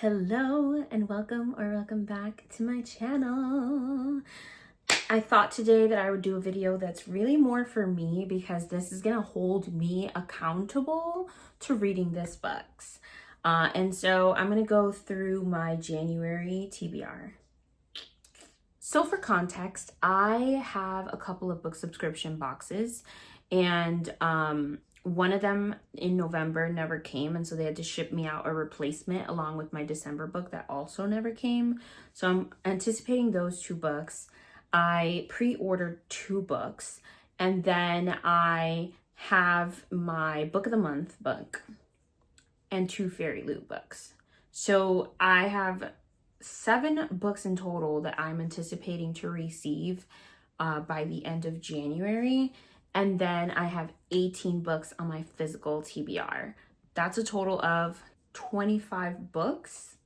Hello and welcome back to my channel. I thought today that I would do a video that's really more for me because this is gonna hold me accountable to reading this books. And so I'm gonna go through my January TBR. So for context, I have a couple of book subscription boxes and one of them in November never came, and so they had to ship me out a replacement along with my December book that also never came. So I'm anticipating those two books. I pre-ordered 2 books, and then I have my book of the month book and 2 Fairy Loot books. So I have 7 books in total that I'm anticipating to receive by the end of January. And then I have 18 books on my physical TBR. That's a total of 25 books.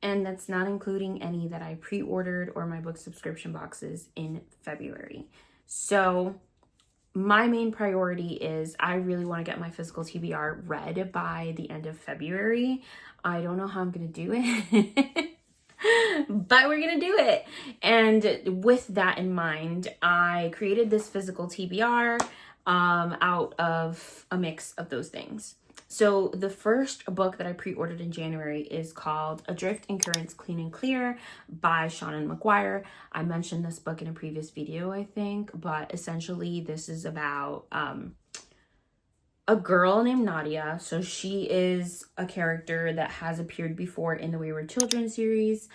And that's not including any that I pre-ordered or my book subscription boxes in February. So my main priority is I really want to get my physical TBR read by the end of February. I don't know how I'm going to do it. But we're gonna do it. And with that in mind, I created this physical TBR out of a mix of those things. So the first book that I pre-ordered in January is called Adrift in Currents Clean and Clear by Seanan McGuire. I mentioned this book in a previous video, I think, but essentially this is about a girl named Nadia. So she is a character that has appeared before in the Wayward Children series.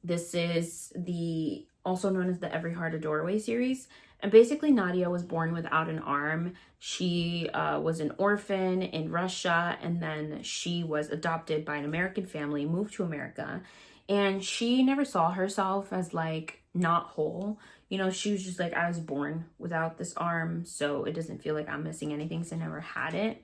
This is the also known as the Every Heart a Doorway series. And basically Nadia was born without an arm. She was an orphan in Russia, and then she was adopted by an American family, moved to America, and she never saw herself as like not whole. You know, she was just like, I was born without this arm, so it doesn't feel like I'm missing anything, so I never had it.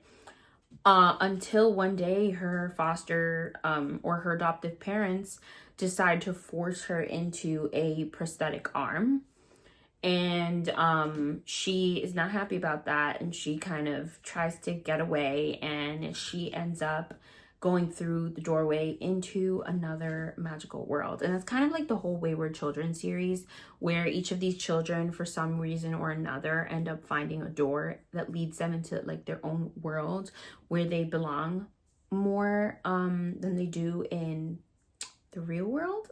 Until one day her foster or her adoptive parents decide to force her into a prosthetic arm. And she is not happy about that, and she kind of tries to get away, and she ends up going through the doorway into another magical world. And that's kind of like the whole Wayward Children series, where each of these children for some reason or another end up finding a door that leads them into like their own world where they belong more than they do in the real world.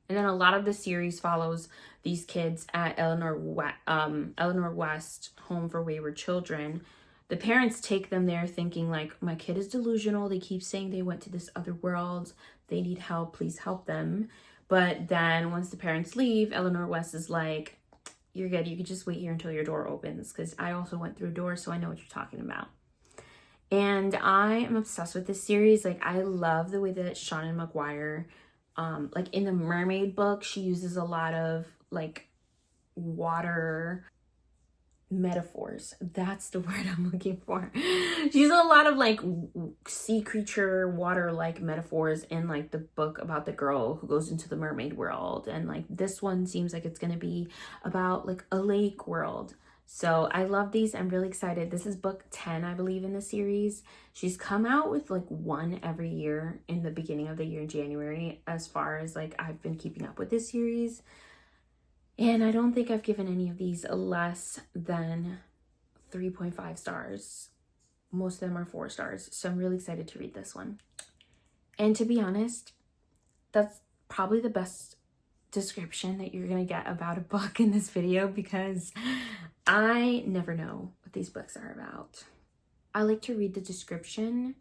And then a lot of the series follows these kids at Eleanor West Home for Wayward Children. The parents take them there thinking like, my kid is delusional. They keep saying they went to this other world. They need help. Please help them. But then once the parents leave, Eleanor West is like, you're good. You could just wait here until your door opens, because I also went through a door, so I know what you're talking about. And I am obsessed with this series. Like, I love the way that Seanan McGuire, like in the Mermaid book, she uses a lot of like water metaphors. That's the word I'm looking for. She uses a lot of like sea creature, water like metaphors in like the book about the girl who goes into the mermaid world. And like this one seems like it's going to be about like a lake world. So I love these. I'm really excited. This is book 10, I believe, in the series. She's come out with like one every year in the beginning of the year in January, as far as like I've been keeping up with this series. And I don't think I've given any of these less than 3.5 stars. Most of them are 4 stars. So I'm really excited to read this one. And to be honest, that's probably the best description that you're going to get about a book in this video, because I never know what these books are about. I like to read the description,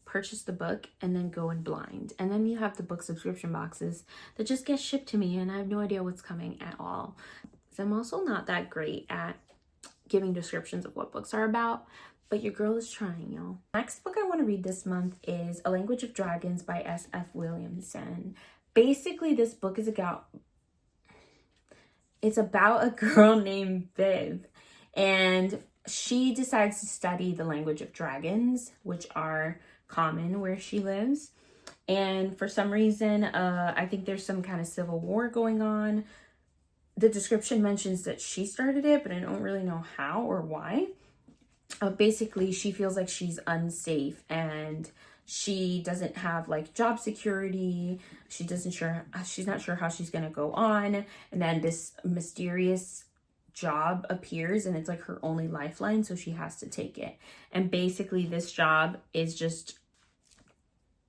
purchase the book, and then go in blind. And then you have the book subscription boxes that just get shipped to me, and I have no idea what's coming at all. So I'm also not that great at giving descriptions of what books are about, but your girl is trying, y'all. Next book I want to read this month is A Language of Dragons by S.F. Williamson. Basically, this book is about a girl named Viv, and she decides to study the language of dragons, which are common where she lives. And for some reason, I think there's some kind of civil war going on. The description mentions that she started it, but I don't really know how or why. Basically, she feels like she's unsafe, and She doesn't have like job security. She's not sure how she's gonna go on. And then this mysterious job appears and it's like her only lifeline, so she has to take it. And basically this job is just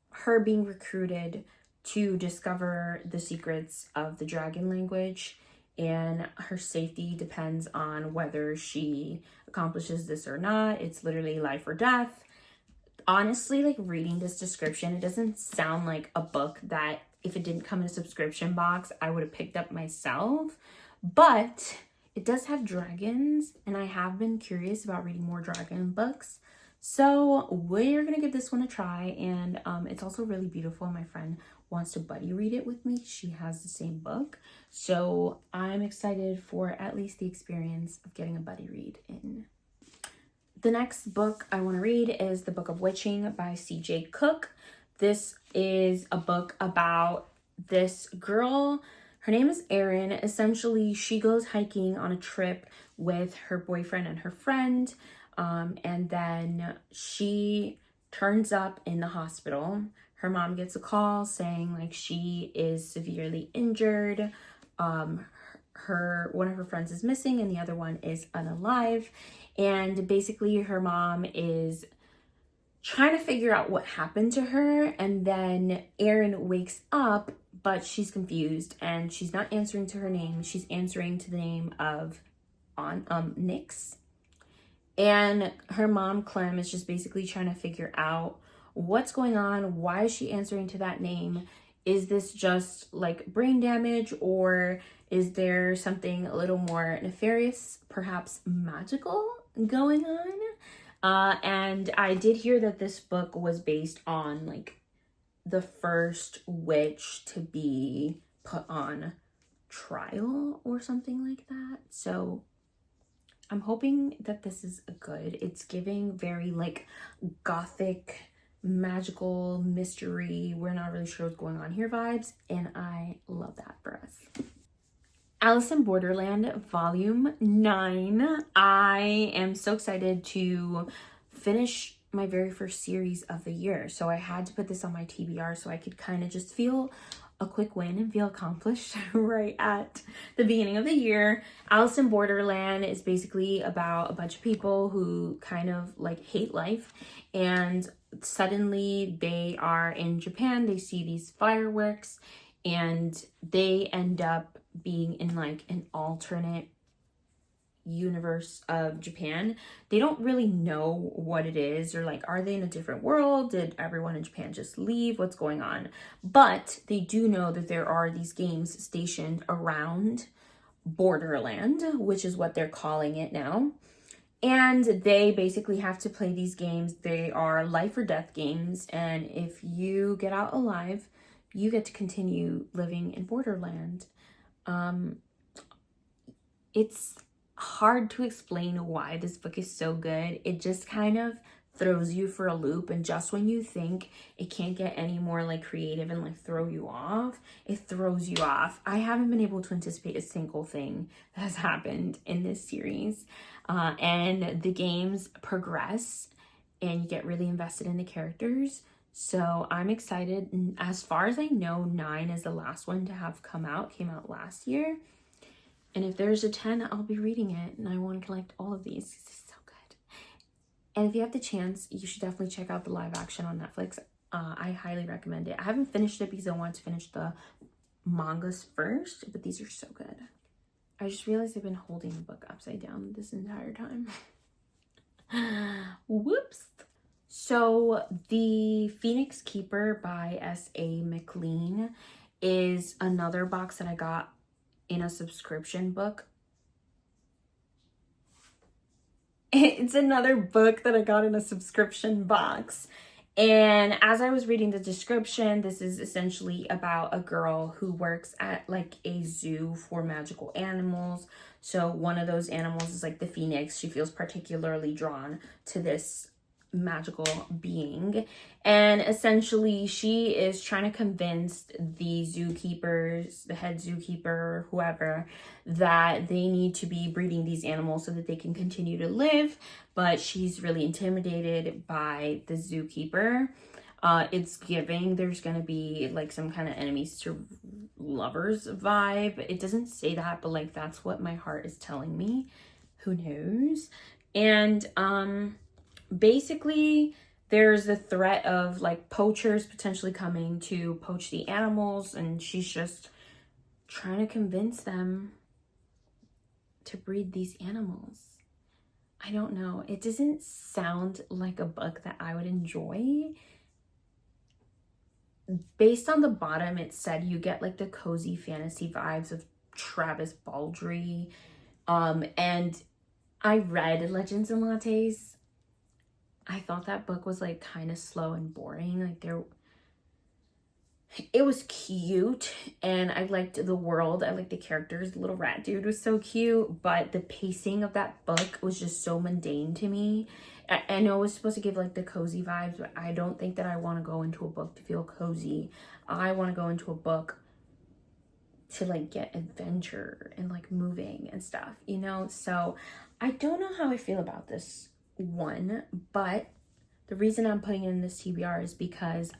her being recruited to discover the secrets of the dragon language, and her safety depends on whether she accomplishes this or not. It's literally life or death. Honestly, like reading this description, it doesn't sound like a book that if it didn't come in a subscription box, I would have picked up myself. But it does have dragons, and I have been curious about reading more dragon books. So we're gonna give this one a try, and it's also really beautiful. My friend wants to buddy read it with me. She has the same book. So I'm excited for at least the experience of getting a buddy read in. The next book I want to read is The Book of Witching by C.J. Cook. This is a book about this girl. Her name is Erin. Essentially, she goes hiking on a trip with her boyfriend and her friend. And then she turns up in the hospital. Her mom gets a call saying like she is severely injured. One of her friends is missing and the other one is unalive. And basically her mom is trying to figure out what happened to her. And then Erin wakes up, but she's confused and she's not answering to her name. She's answering to the name of Nyx. And her mom, Clem, is just basically trying to figure out what's going on. Why is she answering to that name? Is this just like brain damage, or is there something a little more nefarious, perhaps magical going on? And I did hear that this book was based on like the first witch to be put on trial or something like that. So I'm hoping that this is good. It's giving very like gothic, magical, mystery, we're not really sure what's going on here vibes, and I love that for us. Alice in Borderland Volume 9. I am so excited to finish my very first series of the year. So I had to put this on my TBR so I could kind of just feel a quick win and feel accomplished right at the beginning of the year. Alice in Borderland is basically about a bunch of people who kind of like hate life, and suddenly they are in Japan. They see these fireworks and they end up being in like an alternate universe of Japan. They don't really know what it is, or like, are they in a different world? Did everyone in Japan just leave? What's going on? But they do know that there are these games stationed around Borderland, which is what they're calling it now. And they basically have to play these games. They are life or death games. And if you get out alive, you get to continue living in Borderland. It's hard to explain why this book is so good. It just kind of throws you for a loop, and just when you think it can't get any more like creative and like throw you off, it throws you off. I haven't been able to anticipate a single thing that has happened in this series, and the games progress and you get really invested in the characters. So I'm excited. As far as I know, 9 is the last one to have came out last year. And if there's a 10, I'll be reading it. And I want to collect all of these. This is so good. And if you have the chance, you should definitely check out the live action on Netflix. I highly recommend it. I haven't finished it because I want to finish the mangas first. But these are so good. I just realized I've been holding the book upside down this entire time. Whoops. So The Phoenix Keeper by S.A. McLean is another box that I got in a subscription book. It's another book that I got in a subscription box. And as I was reading the description, this is essentially about a girl who works at like a zoo for magical animals. So one of those animals is like the phoenix. She feels particularly drawn to this magical being, and essentially she is trying to convince the zookeepers, the head zookeeper, whoever, that they need to be breeding these animals so that they can continue to live. But she's really intimidated by the zookeeper. It's giving there's gonna be like some kind of enemies to lovers vibe. It doesn't say that, but like that's what my heart is telling me. Who knows? And basically there's the threat of like poachers potentially coming to poach the animals, and she's just trying to convince them to breed these animals. I don't know. It doesn't sound like a book that I would enjoy. Based on the bottom, it said you get like the cozy fantasy vibes of Travis Baldree. And I read Legends and Lattes. I thought that book was like kind of slow and boring. Like it was cute and I liked the world. I liked the characters. The little rat dude was so cute, but the pacing of that book was just so mundane to me. I know it was supposed to give like the cozy vibes, but I don't think that I want to go into a book to feel cozy. I want to go into a book to like get adventure and like moving and stuff, you know? So I don't know how I feel about this one, but the reason I'm putting it in this TBR is because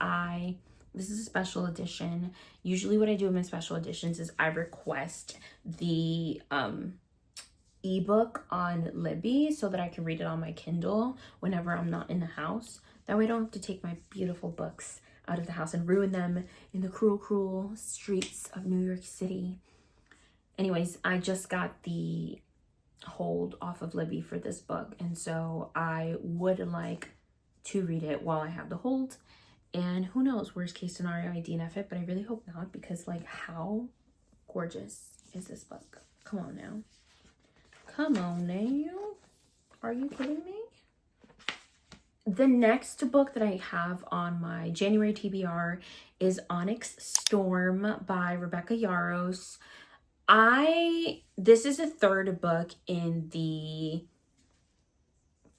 this is a special edition. Usually what I do in my special editions is I request the ebook on Libby so that I can read it on my Kindle whenever I'm not in the house. That way I don't have to take my beautiful books out of the house and ruin them in the cruel, cruel streets of New York City. Anyways, I just got the hold off of Libby for this book, and so I would like to read it while I have the hold. And who knows, worst case scenario, I DNF it, but I really hope not, because like how gorgeous is this book? Come on now. Come on now. Are you kidding me? The next book that I have on my January TBR is Onyx Storm by Rebecca Yarros. This is a third book in the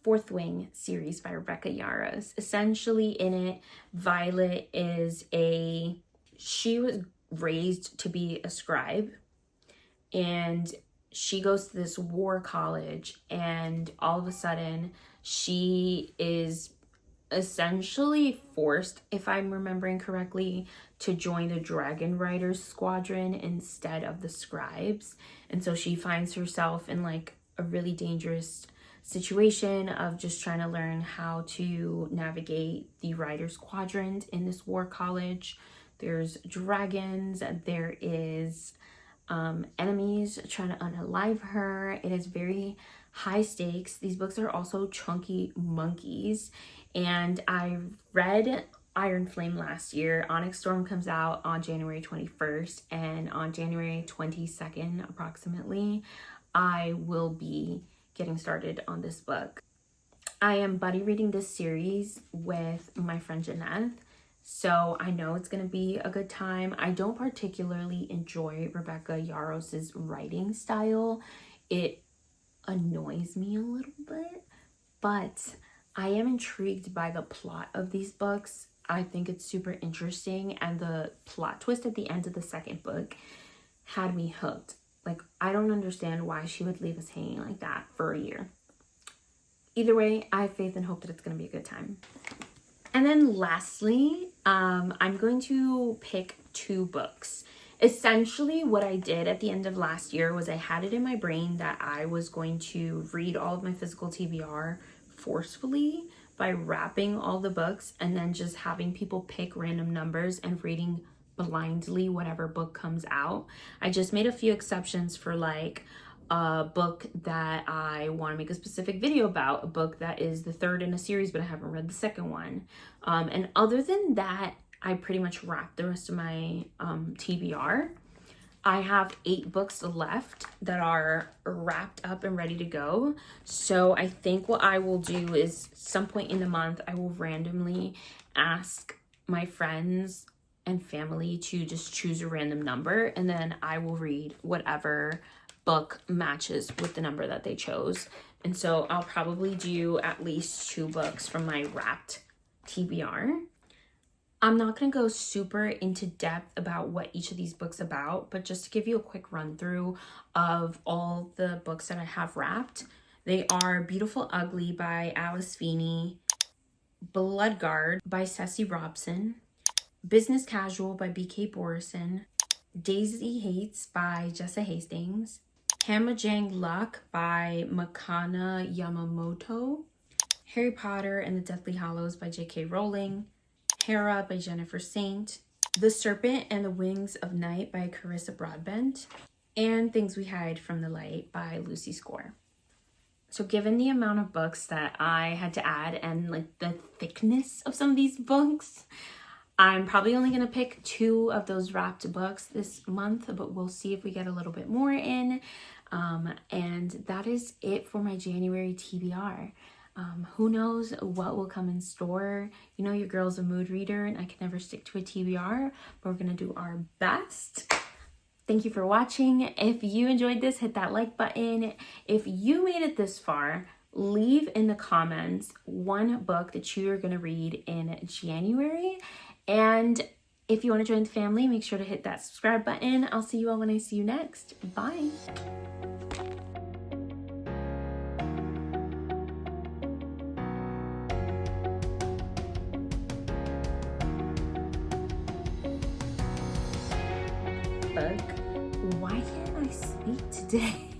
Fourth Wing series by Rebecca Yarros. Essentially in it, Violet she was raised to be a scribe, and she goes to this war college, and all of a sudden she is essentially forced, if I'm remembering correctly, to join the Dragon Riders squadron instead of the scribes. And so she finds herself in like a really dangerous situation of just trying to learn how to navigate the Riders quadrant in this war college. There's dragons, there is enemies trying to unalive her. It is very high stakes. These books are also chunky monkeys, and I read Iron Flame last year. Onyx Storm comes out on January 21st, and on January 22nd approximately I will be getting started on this book. I am buddy reading this series with my friend Jeanette, so I know it's going to be a good time. I don't particularly enjoy Rebecca Yarros' writing style. It annoys me a little bit, but I am intrigued by the plot of these books. I think it's super interesting, and the plot twist at the end of the second book had me hooked. Like, I don't understand why she would leave us hanging like that for a year. Either way, I have faith and hope that it's going to be a good time. And then lastly, I'm going to pick two books. Essentially, what I did at the end of last year was I had it in my brain that I was going to read all of my physical TBR forcefully by wrapping all the books and then just having people pick random numbers and reading blindly whatever book comes out. I just made a few exceptions for like a book that I want to make a specific video about, a book that is the third in a series but I haven't read the second one. And other than that, I pretty much wrapped the rest of my TBR. I have 8 books left that are wrapped up and ready to go. So I think what I will do is some point in the month, I will randomly ask my friends and family to just choose a random number, and then I will read whatever book matches with the number that they chose. And so I'll probably do at least 2 books from my wrapped TBR. I'm not going to go super into depth about what each of these books about, but just to give you a quick run through of all the books that I have wrapped. They are Beautiful Ugly by Alice Feeney, Bloodguard by Ceci Robson, Business Casual by BK Borison, Daisy Hates by Jessa Hastings, Hamajang Luck by Makana Yamamoto, Harry Potter and the Deathly Hallows by J.K. Rowling, Hera by Jennifer Saint, The Serpent and the Wings of Night by Carissa Broadbent, and Things We Hide from the Light by Lucy Score. So given the amount of books that I had to add and like the thickness of some of these books, I'm probably only going to pick 2 of those wrapped books this month, but we'll see if we get a little bit more in. And that is it for my January TBR. Who knows what will come in store. You know, your girl's a mood reader and I can never stick to a TBR, but we're going to do our best. Thank you for watching. If you enjoyed this, hit that like button. If you made it this far, leave in the comments 1 book that you are going to read in January. And if you want to join the family, make sure to hit that subscribe button. I'll see you all when I see you next. Bye. Book. Why can't I speak today?